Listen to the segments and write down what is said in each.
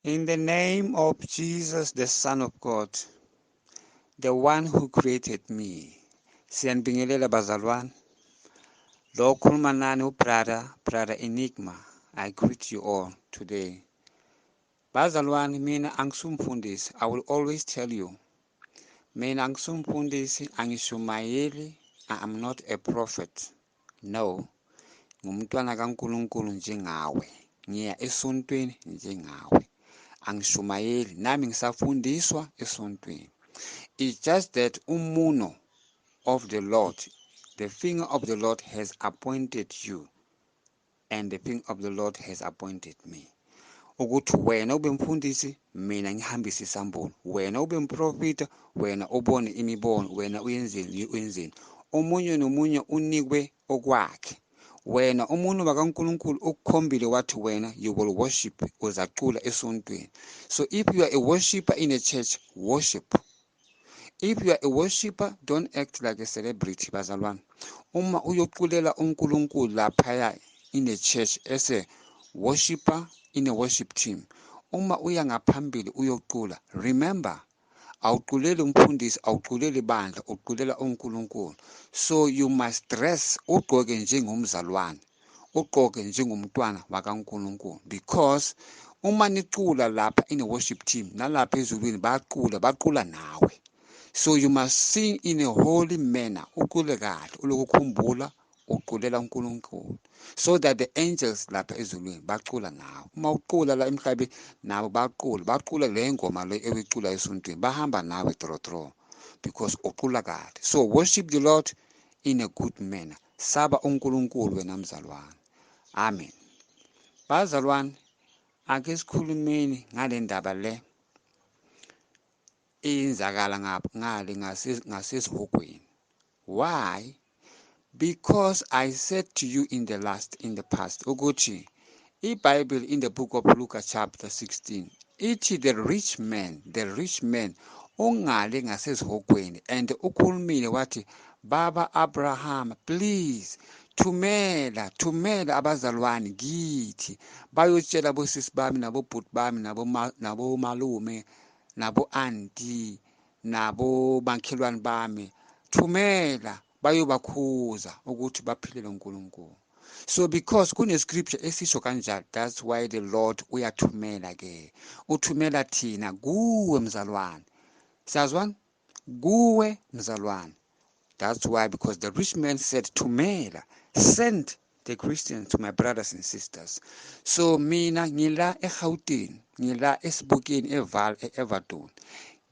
In the name of Jesus, the Son of God, the one who created me. Siyanibingelela bazalwane. Lo khuluma nani brother Enigma. I greet you all today. Bazalwane, mina angisumfundisi. I will always tell you. Mina angisumfundisi, angishumayeli. I am not a prophet. No. Ngumntwana kaNkulunkulu njengawe. Ngiya esontweni njengawe. Angishumayeli, nami ngisafundiswa esontweni. It's just that umuno of the Lord, the finger of the Lord has appointed you, and the finger of the Lord has appointed me. Ukuthi wena ube mfundisi, mina ngihambise isambulo. Wena ube mprofita, wena ubone imibono, wena uyenzeni. Omunye nomunye unikwe okwakhe. Wena umuntu bakaNkulunkulu ukukhombile wathi wena you will worship, uzacula esontweni. So if you are a worshipper in a church, worship. If you are a worshipper, don't act like a celebrity, bazalwane. Uma uyoculela uNkulunkulu laphaya in a church as a worshipper in a worship team. Uma uya ngaphambili uyocula, remember, awuculeli umfundisi, awuculeli ibandla, uculela uNkulunkulu. So you must dress, ugqoke njengomzalwane, ugqoke njengomntwana wakaNkulunkulu, because uma nicula lapha in a worship team, nalapha ezulwini bacula nawe. So you must sing in a holy manner, ucule kahle, ulokukhumbula uculela uNkulunkulu, so that the angels lapha ezulwini bacula nawe. Uma ucula la emhlabeni nabo bacula le ngoma le ewicula esontweni, bahamba nawe tro because ucula kahle. So worship the Lord in a good manner. Saba uNkulunkulu wena mzalwane. Amen. Bazalwane, ake sikhulumeni ngale ndaba le iyenzakala ngale ngasesihogweni. Why? Because I said to you in the past, ukuthi iBible in the book of Luke chapter 16, ithi the rich man ongale ngasesihogweni, and ukhulumile wathi, Baba Abraham, please thumela abazalwane kithi bayotshela bosisi bami nabobhuti bami nabo malume nabo auntie nabo makhelwane bami, thumela bayobakhuza ukuthi baphilele uNkulunkulu. So because kune scripture esisho kanjalo, that's why the Lord uyathumela ke. Uthumela thina kuwe mzalwane. Siyazwana? Kuwe mzalwane. That's why, because the rich man said, thumela, send the Christians to my brothers and sisters. So mina ngila eGauteng, ngila eSibukeni eVaal eEverton.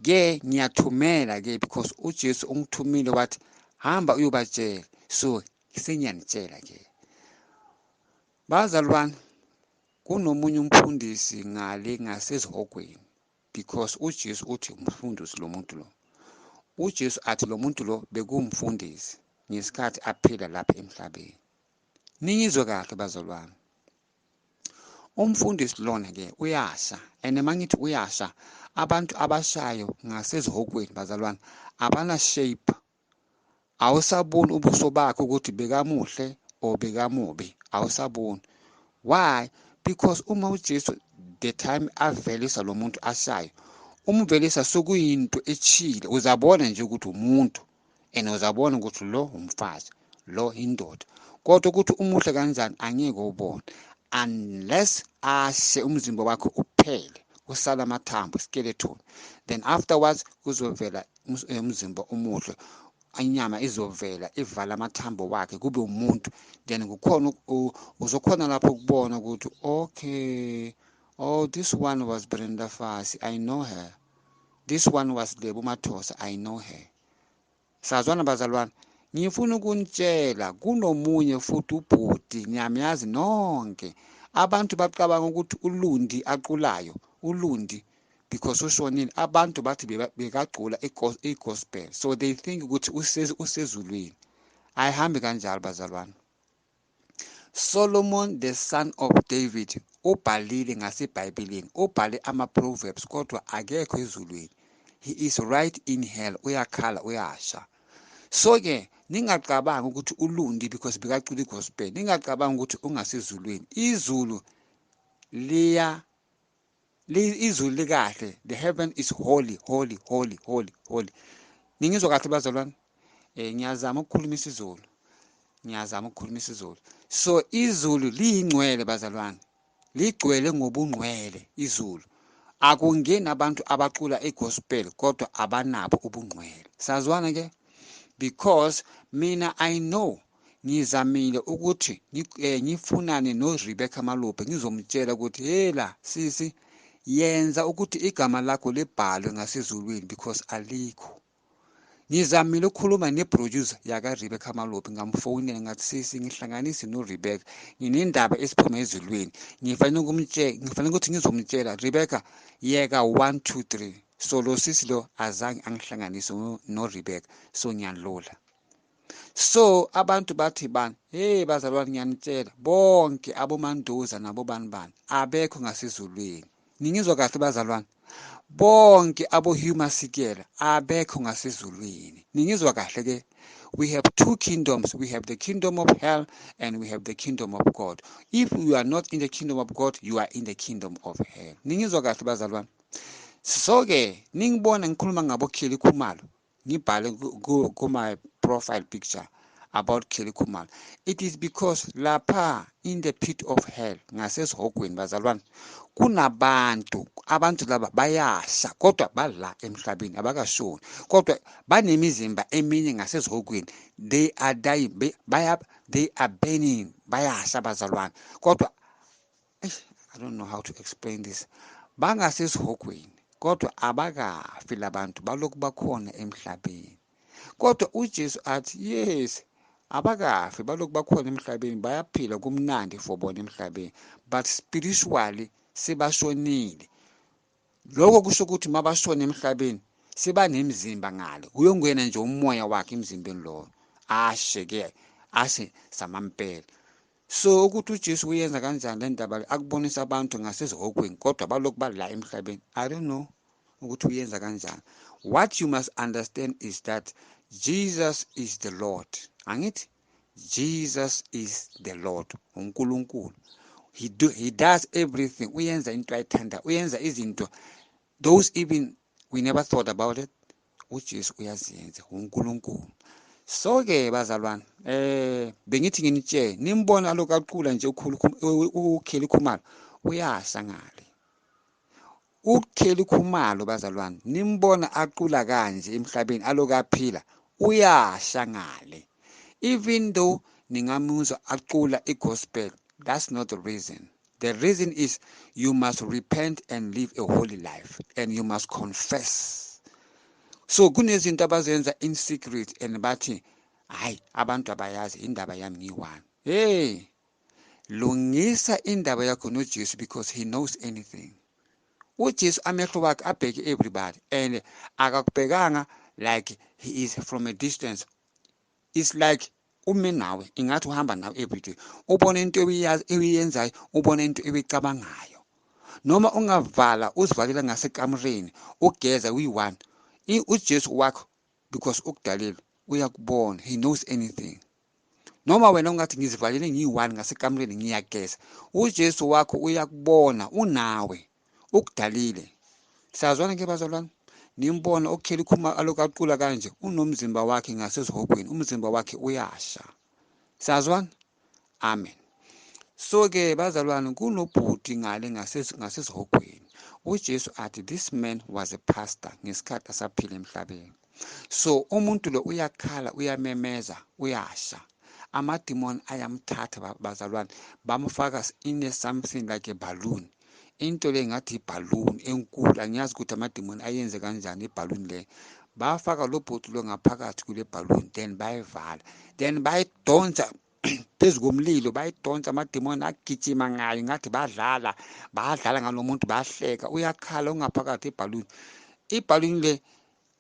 Ke ngiyathumela ke because uJesu ungithumile wathi hamba uyobatshela. So sengiyanitshela ke. Bazalwane, kunomunye umfundisi ngale ngasesihogweni, because uJesu uthi umfundisi lo muntu lo. uJesu athi lo muntu lo bekumfundisi ngesikhathi aphila lapha emhlabeni. Ningizwe kahle bazalwane. Umfundisi lona ke uyasha, and mangithi uyasha, abantu abashayo ngasezihogweni bazalwane abana shape. Awusaboni ubuso bakhe ukuthi bekamuhle or bekamubi, awusaboni. Why? Because uma uJesu the time avelisa lo muntu ashayo, umvelisa sokuyinto echile, uzabona nje ukuthi umuntu, and uzabona ukuthi lo umfazi, lo indoda. Kodwa ukuthi umuhle kanjani angeke ubone unless ashe umzimba wakhe uphele, usala amathambo, skeleton. Then afterwards kuzovela umzimba umuhle, inyama izovela ivala amathambo wakhe kube umuntu. Then kukhona uzokhona lapho ukubona ukuthi okay, oh, this one was Brenda Fassie, I know her. This one was Lebo Mathosa, I know her. Sazwana bazalwane, ngifuna ukunitshela kunomunye futhi ubhuti ngiyamazi nonke. Abantu bacabanga ukuthi uLundi aqulayo, uLundi because ushonile, abantu bathi bekacula igospel. So they think ukuthi usezulwini. Ayihambi kanjalo bazalwane. Solomon the son of David ubhalile ngaseBhayibhelini, ubhale ama-Proverbs kodwa akekho ezulwini. He is right in hell, uyakhala uyasha. So ke ningacabanga ukuthi uLundi because bekacula igospel, ningacabanga ukuthi ungasezulwini. Izulu liya izulu likahle, the heaven is holy, holy, holy, holy, holy. Ningizwa kahle bazalwane? Ngiyazama ukukhuluma isiZulu. So izulu liyingcwele bazalwane. Ligcwele ngobungcwele izulu. Akungeni abantu abacula igospel kodwa abanabo ubungcwele. Sazwana ke? Because mina I know ngizamile ukuthi ngifunane no Rebecca Malope ngizomtshela ukuthi hela sisi yenza ukuthi igama lakho libhalwe ngasezulwini because alikho. Ngizamile ukukhuluma neproducer yaka Rebecca Malope ngamfonela ngathi sisi ngihlanganise no Rebecca nginendaba esiphuma ezulwini ngifanele ukuthi ngizomtshela Rebecca yeka 1 2 3 so lo sisi lo azange angihlanganise no Rebecca so ngiyalola. So abantu bathi bani hey bazalwane ngiyanitshela bonke abomandoza nabo bani abekho ngasezulwini. Ningizwa kahle bazalwane? Bonke abohumasikela abekho ngasezulwini. Ningizwa kahle ke? We have two kingdoms. We have the kingdom of hell and we have the kingdom of God. If you are not in the kingdom of God, you are in the kingdom of hell. Ningizwa kahle bazalwane? So ke ningibona ngikhuluma ngabo Kelly Khumalo. Ngibhale ku my profile picture about Kelly Khumalo. It is because lapha in the pit of hell ngasesihogweni bazalwane kunabantu abantu laba bayasha kodwa bala emhlabeni abakashoni kodwa banemizimba eminye ngasesihogweni. They are dying, they are burning, bayasha bazalwane kodwa I don't know how to explain this. Bangasesihogweni kodwa abakafi labantu balokhu bakhona emhlabeni. Kodwa uJesu athi yes abakafi balokhu bakhona emhlabeni bayaphila kumnandi for bona emhlabeni but spiritually sebashonile. Lokho kusho ukuthi mabashona emhlabeni sebanemzimba ngale uyongena nje umoya wakhe emzimbeni lo asheke ashe samampela. So ukuthi uJesu uyenza kanjani le ndaba akubonisa abantu ngasezihogweni kodwa balokhu bala emhlabeni. I don't know ukuthi uyenza kanjani. What you must understand is that Jesus is the Lord. Angithi Jesus is the Lord, uNkulunkulu. He does everything. Uyenza into ayithanda, uyenza izinto those even we never thought about it. uJesu uyaziyenza uNkulunkulu. So ke bazalwane bengithi nginitshele nimbona lokho aqhula nje uKelly Khumalo uyasha ngale. UKelly Khumalo bazalwane nimbona aqhula kanje emhlabeni aloku aphila uyasha ngale. Even though ningamuzwa aqhula igospel, that's not the reason. The reason is you must repent and live a holy life and you must confess. So kunezinto abazenza in secret and bathi hayi abantu abayazi indaba yami ngiyi-one. Hey, lungisa indaba yakho noJesu because he knows anything. uJesu amehlo wakhe abheke everybody and akakubhekanga like he is from a distance. It's like ume nawe ingathi uhamba nawe everyday ubone into ewiyenzayo ubone into ewicabangayo noma ungavala uzivalela ngasekamreni ugeza uyi-one uJesu wakho because ukudalile uyakubona, he knows anything. Noma wena ungathi ngizivalele ngiyi-one ngasekamreni ngiyageza uJesu wakho uyakubona unawe ukudalile. Siyazwana ke bazalwane? Nimbona uKelly Khumalo aloku aqhula kanje unomzimba wakhe ngasezihogweni umzimba wakhe uyasha. Siyazwana? Amen. So ke bazalwane kunobhuti ngale ngasezihogweni. uJesu athi this man was a pastor ngesikhathi asaphila emhlabeni. So umuntu lo uyakhala uyamemeza uyasha. Amadimoni ayamthatha bazalwane bamfaka in something like a balloon. Into le ngathi ibhaluni enkulu angiyazi ukuthi amadimoni ayenze kanjani ibhaluni le. Bafaka lo bhuti lo ngaphakathi kule balloon then bayivala then bayidonsa phezu komlilo bayidonsa amadimoni agijima ngayo ngathi badlala ngalomuntu bahleka uyakhala ungaphakathi ebhaluni. Ibhaluni le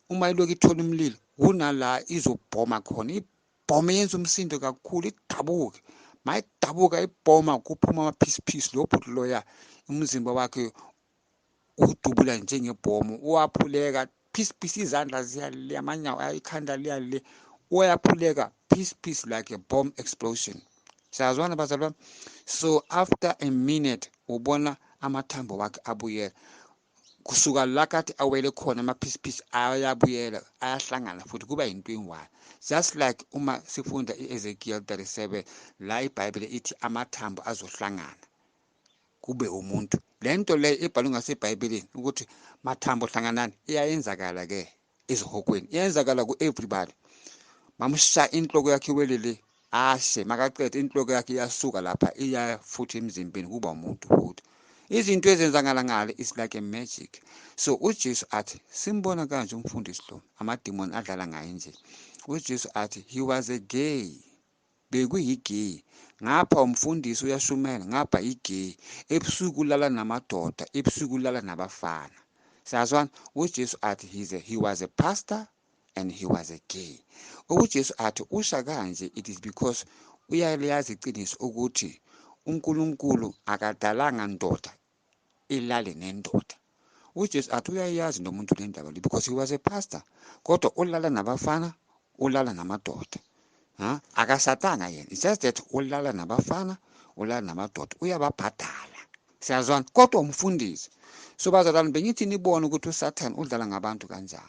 uma iloku ithola umlilo kunala izobhoma khona ibhoma yenza umsindo kakhulu idabuke mayidabuka ibhoma kuphuma amaphisi lo bhuti loya umzimba wakhe udubula njengebhomu uyaphuleka phisi izandla ziyale amanyawo ikhanda liyale uyaphuleka phisi like a bomb explosion. Siyazwana bazalwane? So after a minute ubona amathambo wakhe abuyela kusuka lakathi awele khona amaphisiphisi ayabuyela ayahlangana futhi kuba into eyi-one. Just like uma sifunda i-Ezekiel 37 la iBhayibheli ithi amathambo azohlangana kube umuntu. Lento le ibhalwe ngaseBhayibhelini ukuthi mathambo hlanganani iyayenzakala ke esihogweni, iyenzakala ku-everybody. Mamsha inhloko yakhe welele ashe makaqede inhloko yakhe iyasuka lapha iya futhi emzimbeni kuba umuntu futhi. Izinto ezenzakala ngale is like a magic. So uJesu athi simbona kanje umfundisi lo amadimoni adlala ngaye nje. uJesu athi he was a gay, bekuyigay. Ngapha umfundisi uyashumela, ngapha igay. Ebusuku ulala namadoda, ebusuku ulala nabafana. Siyazwana, uJesu athi he was a pastor and he was a gay. uJesu athi usha kanje it is because uyaliyazi iqiniso ukuthi uNkulunkulu akadalanga ndoda ilale nendoda. uJesu athi uyayazi nomuntu le ndaba le because he was a pastor, kodwa ulala nabafana, ulala namadoda. Akasatanga yena, it's just that ulala nabafana, ulala namadoda, uyababhadala. Siyazwana, kodwa umfundisi. So bazalwane, bengithi nibone ukuthi uSathane udlala ngabantu kanjani.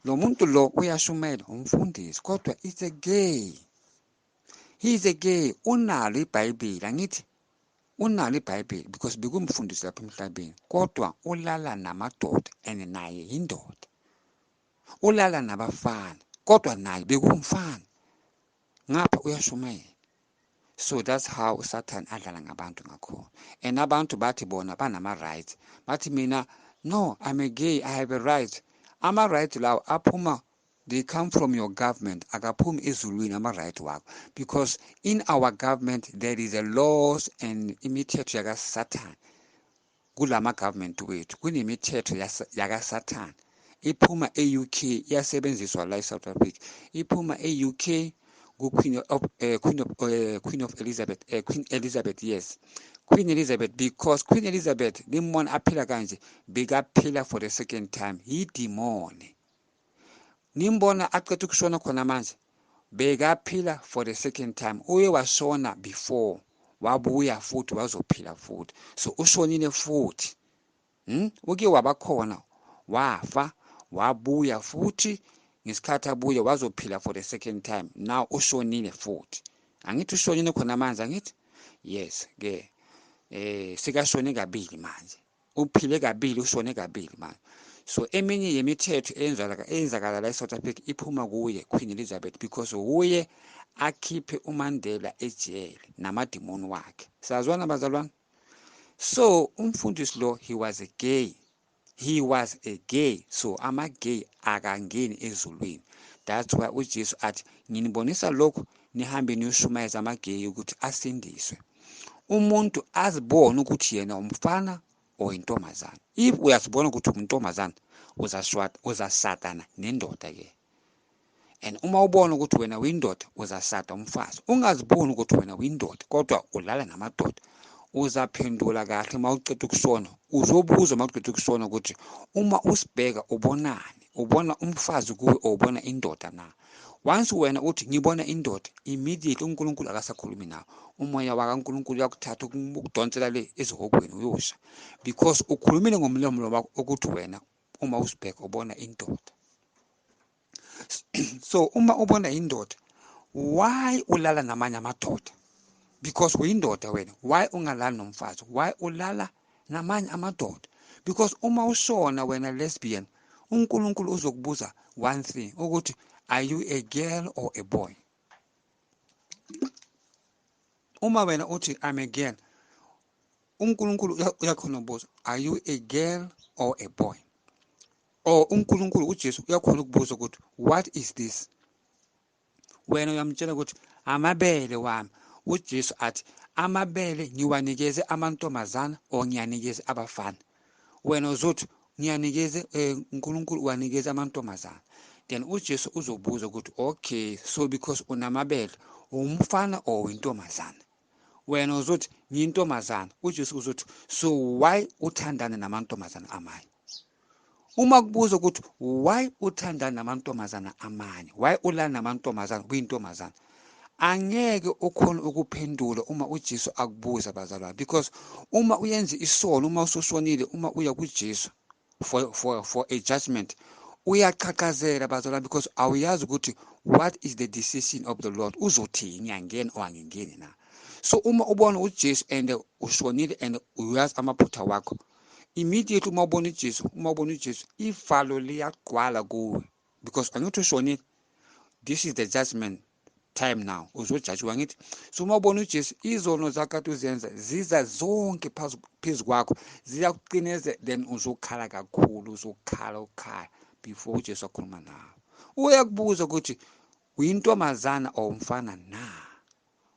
Lo muntu lo uyashumela umfundisi, kodwa it's a gay. He is a gay. Unalo iBhayibheli, angithi unalo iBhayibheli because bekumfundisi lapha emhlabeni, kodwa ulala namadoda and naye indoda. Ulala nabafana kodwa naye bekumfana, ngapha uyashumela. So that's how uSathane adlala ngabantu ngakhona. And abantu bathi bona banama rights, bathi mina no, I'm a gay, I have a right. Ama right lawo aphuma, they come from your government, akaphumi ezulwini ama right wakho, because in our government there is a laws and imithetho yakaSathane. Kulama government wethu kunemithetho yakaSathane iphuma e-UK iyasebenziswa la eSouth Africa. Iphuma e-UK Queen Elizabeth, yes, Queen Elizabeth, because Queen Elizabeth limona aphila kanje bekaphila for the second time idimoni. Nimbona aqeda ukushona khona manje bekaphila for the second time, uye washona before wabuya futhi wazophila futhi, so ushonile futhi. Uke wabakhona wafa wabuya futhi, ngesikhathi abuya wazophila for the second time, now ushonile futhi. Angithi ushonile khona manje, angithi yes ke sikashone kabili manje, uphile kabili ushone kabili manje. So eminye yemithetho eyenzakala la eSouth Africa iphuma kuye Queen Elizabeth, because uye akhiphe uMandela ejele namadimoni wakhe. Sazwana bazalwane. So umfundisi lo he was a gay. He was a gay. So ama-gay akangeni ezulwini. That's why uJesu athi nginibonisa lokhu nihambe niyoshumayeza ama-gay ukuthi asindiswe. Umuntu azibone ukuthi yena umfana or intombazana. If uyazibona ukuthi umuntombazana uzashadana nendoda ke. And uma ubona ukuthi wena uyindoda uzashada umfazi. Ungaziboni ukuthi wena uyindoda kodwa ulala namadoda. Uzaphendula kahle mawuqeda ukushona, uzobuza mawuqeda ukushona ukuthi uma usibheka ubonani, ubona umfazi kuwe ubona indoda na. Once wena uthi ngibona indoda, immediately uNkulunkulu akasakhulumi nawe. Umoya wakaNkulunkulu uyakuthatha ukudonsela le esihogweni uyosha, because ukhulumile ngomlomo wakho ukuthi wena uma usibheka ubona indoda. So uma ubona indoda, why ulala namanye amadoda? Because uyindoda wena, why ungalali nomfazi? Why ulala namanye amadoda? Because uma ushona wena lesbian, uNkulunkulu uzokubuza one thing ukuthi are you a girl or a boy? Uma wena uthi I'm a girl, uNkulunkulu uyakhona ukubuza are you a girl or a boy? Or uNkulunkulu uJesu uyakhona ukubuza ukuthi what is this? Wena uyamtshela ukuthi amabele wami. uJesu athi amabele ngiwanikeze amantombazana or ngiyanikeze abafana. Wena uzothi ngiyanikeze uNkulunkulu uwanikeze amantombazana. Then uJesu uzobuza ukuthi okay, so because unamabele umfana or intombazana. Wena uzothi ngiyintombazana. uJesu uzothi so why uthandana namantombazana amanye? Uma kubuza ukuthi why uthandana namantombazana amanye, why ulala namantombazana kuyintombazana, angeke ukhona ukuphendula uma uJesu akubuza bazalwane, because uma uyenza isono, uma usushonile, uma uya kuJesu for a judgment, uyaqhaqhazela bazalwane, because awuyazi ukuthi what is the decision of the Lord, uzothini, angena or angingeni na. So uma ubona uJesu and ushonile and uyazi amaphutha wakho, immediately uma ubona uJesu ivalo liyagqwala kuwe, because angithi ushonile, this is the judgment time now, uzojudgewa ngithi. So uma ubona uJesu, izono zakho kade uzenza ziza zonke phezu kwakho, ziyakuqineza, then uzokhala kakhulu, ukhala before uJesu akhuluma nawe. Uyakubuza ukuthi uyintombazana or umfana na.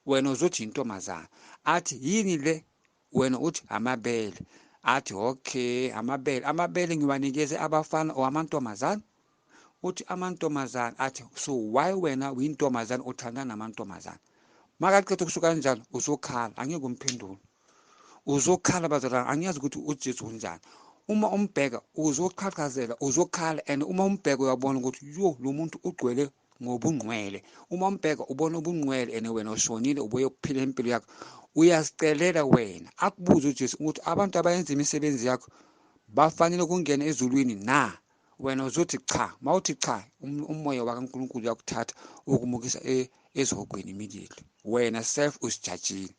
Wena uzothi intombazana, athi yini le, wena uthi amabele, athi okay, amabele ngiwanikeze abafana or amantombazana, uthi amantombazana, athi so why wena uyintombazana uthandana namantombazana? Makaqeda kusho kanjalo uzokhala, angeke umphendule, uzokhala bazalwane, angiyazi ukuthi uJesu unjani. Uma umbheka uzoqhaqhazela, uzokhala, and uma umbheka uyabona ukuthi yo, lo muntu ugcwele ngobungcwele. Uma umbheka ubona ubungcwele and wena ushonile ubuye ukuphila impilo yakho, uyazicelela wena. Akubuze uJesu ukuthi abantu abayenza imisebenzi yakho bafanele ukungena ezulwini na. Wena uzothi cha. Mawuthi cha, umoya wakaNkulunkulu uyakuthatha ukumukisa esihogweni immediately. Wena self usijajile.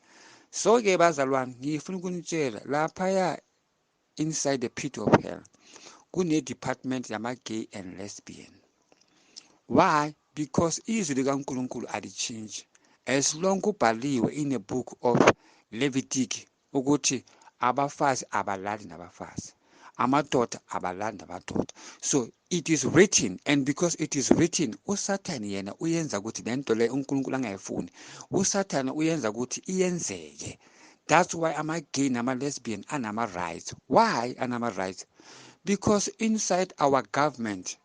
So ke bazalwane, ngifuna ukunitshela laphaya inside the pit of hell kune department yama-gay and lesbian. Why? Because izwi likaNkulunkulu alichange. As long kubhaliwe in the book of Leviticus ukuthi abafazi abalali nabafazi, amadoda abalali nabadoda. So it is written, and because it is written, uSathane yena uyenza ukuthi lento le uNkulunkulu angayifuni, uSathane uyenza ukuthi iyenzeke. That's why ama-gay nama-lesbian anama-rights. Why anama-rights? Because inside our government,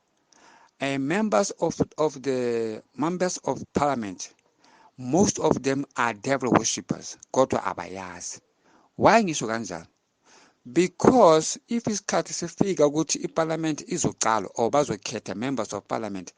members of parliament, most of them are devil worshippers, kodwa abayazi. Why ngisho kanjalo? Because if isikhathi sifika ukuthi iparliament izocala or bazokhetha members of parliament,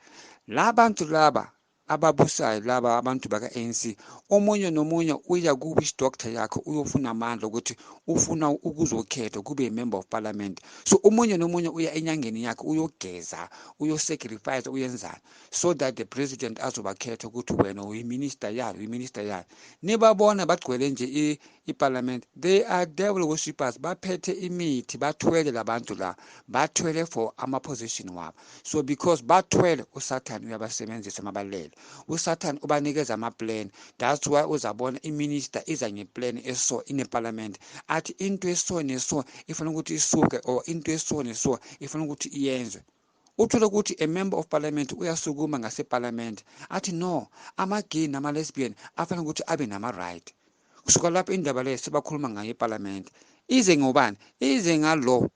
labantu laba ababusayo, laba abantu baka-ANC, omunye nomunye uya ku-witch doctor yakho uyofuna amandla ukuthi ufuna ukuzokhetha kube member of parliament. So omunye nomunye uya enyangeni yakhe uyogeza, uyosacrifice, uyenzani, so that the president azobakhetha ukuthi wena uyiminister yalo. Nibabona bagcwele nje iparliament, they are devil worshippers, baphethe imithi, bathwele labantu la, bathwele for ama-position wabo. So because bathwele, uSathane uyabasebenzisa mabalele, uSathane ubanikeza ama-plan. That's why uzabona iminister iza ngeplan eso in parliament, athi into eso neso ifuna ukuthi isuke, or into eso neso ifuna ukuthi iyenzwe. Uthola ukuthi a member of parliament uyasukuma ngaseparliament athi no, ama-gay nama-lesbian afanele ukuthi abe nama-right. Kusuka lapho indaba leyo sebakhuluma ngayo eparliament. Ize ngobani? Ize ngalo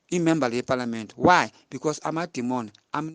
imember leparliament. Why? Because amademon